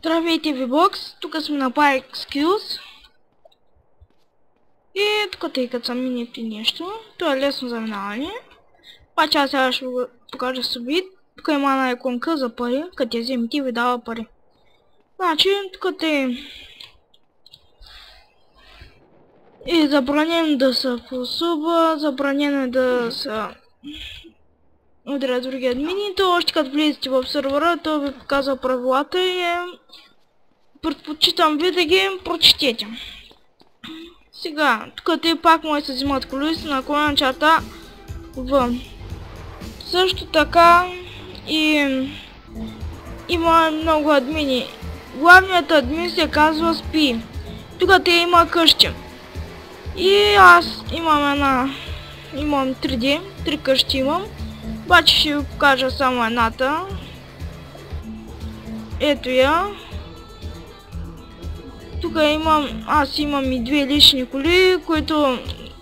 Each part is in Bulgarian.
Здравейте, VBOX, тук сме на Bike Skills. И тук тъй като съм мините нещо, то е лесно за минаване. Паче аз сега ще го покажа с вид. Тук има една иконка за пари, като я вземете и ви дава пари. Значи, тук е забранено да се посуба, забранено е да се удря други админи. То още като влезете в сервера, то ви показва правилата и предпочитам ви да ги прочетете. Сега, тук те пак може да се взимат колеси на наклонена черта В. Също така и има много админи. Главният админ се казва Спи. Тук те има къщи. И аз имам 3 къщи имам. Обаче ще ви покажа само едната. Ето я. Тук аз имам и 2 лични коли, които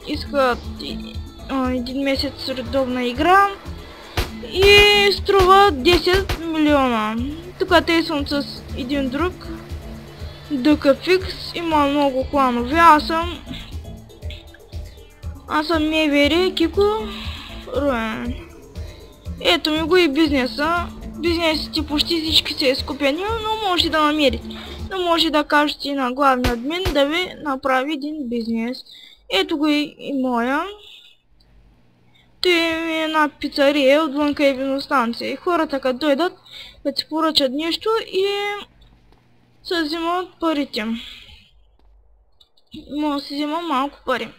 искат 1 месец редовна игра и струват 10 милиона. Тук те съм с един друг, DKFix, има много кланове, аз съм Мевери, Кико, Руен. Ето ми го и бизнеса. Бизнесите почти всички са изкупени, но може да намерите. Но може да кажете на главния админ да ви направи един бизнес. Ето го и моя. Той е една пицария, отвънка е виностанция. И хората като дойдат, като си поръчат нещо и се взимат парите. Може да си взима малко пари.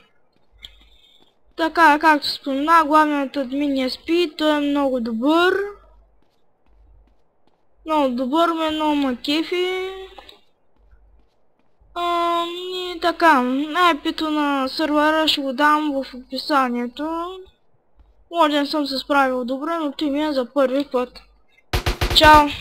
Така, както спомена, главният админ не спи, той е много добър. Много ма кефи. И така, IP-то на сервера ще го дам в описанието. Може да съм се справил добре, но той ми е за първи път. Чао!